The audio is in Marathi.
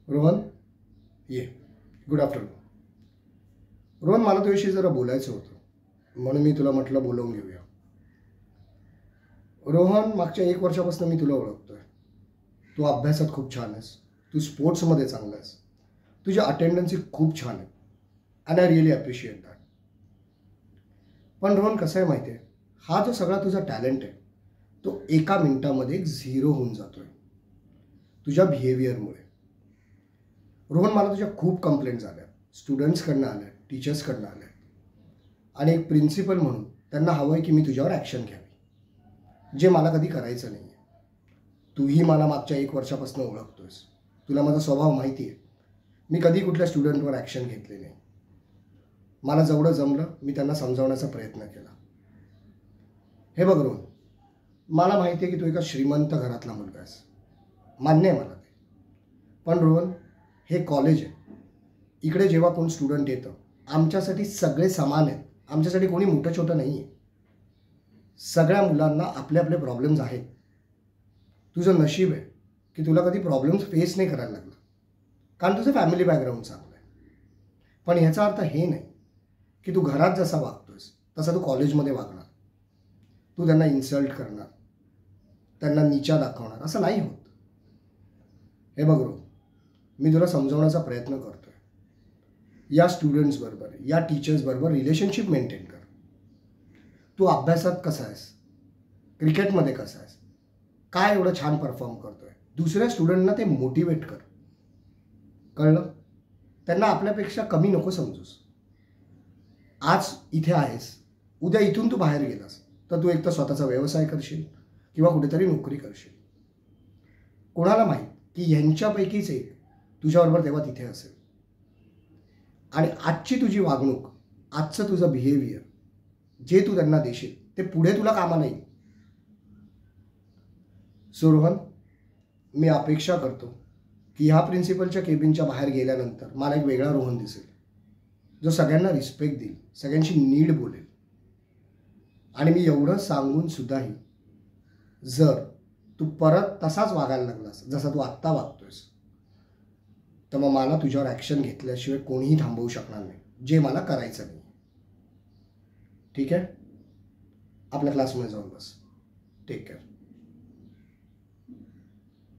रोहन, ये. Good afternoon. रोहन, मला तुझ्याशी जरा बोलायचं होतं, म्हणून मी तुला म्हटलं बोलवून घेऊया. रोहन, मागच्या 1 वर्षापासून मी तुला ओळखतोय. तू अभ्यासात खूप छान आहेस, तू स्पोर्ट्समध्ये चांगला आहेस, तुझी अटेंडन्स खूप छान आहे and I really appreciate that. पण रोहन, कसं आहे माहिती आहे, हा जो सगळा तुझा टॅलेंट आहे तो एका मिनिटामध्ये 0 होऊन जातोय तुझ्या बिहेवियरमुळे. रोहन, मला तुझ्या खूप कंप्लेंट्स आल्या, स्टुडंट्सकडनं आल्या, टीचर्सकडनं आल्या, आणि एक प्रिन्सिपल म्हणून त्यांना हवं आहे की मी तुझ्यावर ॲक्शन घ्यावी, जे मला कधी करायचं नाही आहे. तूही मला मागच्या 1 वर्षापासून ओळखतोयस, तुला माझा स्वभाव माहिती आहे. मी कधी कुठल्या स्टुडंटवर ॲक्शन घेतली नाही. मला जेवढं जमलं मी त्यांना समजावण्याचा प्रयत्न केला. हे बघ रोहन, मला माहिती आहे की तू एका श्रीमंत घरातला मुलगा आहेस, मान्य आहे मला ते. पण रोहन, हे कॉलेज आहे, इकडे जेव्हा कोण स्टुडंट येतं आमच्यासाठी सगळे समान आहेत, आमच्यासाठी कोणी मोठं छोटं नाही आहे. सगळ्या मुलांना आपले आपले प्रॉब्लेम्स आहेत. तुझं नशीब आहे की तुला कधी प्रॉब्लेम्स फेस नाही करायला लागलं, कारण तुझं फॅमिली बॅकग्राऊंड चांगलं आहे. पण ह्याचा अर्थ हे नाही की तू घरात जसा वागतोस तसा तू कॉलेजमध्ये वागणार, तू त्यांना इन्सल्ट करणार, त्यांना नीचा दाखवणार, असं नाही होत. हे बघ रोहन, मी तुला समजावण्याचा प्रयत्न करतोय. या स्टुडंट्सबरोबर, या टीचर्सबरोबर रिलेशनशिप मेंटेन कर. तू अभ्यासात कसा आहेस, क्रिकेटमध्ये कसा आहेस, काय एवढं छान परफॉर्म करतोय, दुसऱ्या स्टुडंटना ते मोटिवेट कर. कळलं? त्यांना आपल्यापेक्षा कमी नको समजूस. आज इथे आहेस, उद्या इथून तू बाहेर गेलास तर तू एकतर स्वतःचा व्यवसाय करशील किंवा कुठेतरी नोकरी करशील. कोणाला माहीत की ह्यांच्यापैकीच एक तुझ्याबरोबर तेव्हा तिथे असेल. आणि आजची तुझी वागणूक, आजचं तुझं बिहेवियर, जे तू त्यांना देशील ते पुढे तुला कामाला येईल. सो रोहन, मी अपेक्षा करतो की ह्या प्रिन्सिपलच्या केबिनच्या बाहेर गेल्यानंतर मला एक वेगळा रोहन दिसेल, जो सगळ्यांना रिस्पेक्ट देईल, सगळ्यांशी नीट बोलेल. आणि मी एवढं सांगून सुद्धाही जर तू परत तसाच वागायला लागलास जसा तू आत्ता वागतोयस, तर मग मला तुझ्यावर ॲक्शन घेतल्याशिवाय कोणीही थांबवू शकणार नाही, जे मला करायचं नाही. ठीक आहे? आपल्या क्लासमध्ये जाऊन बस. Take care.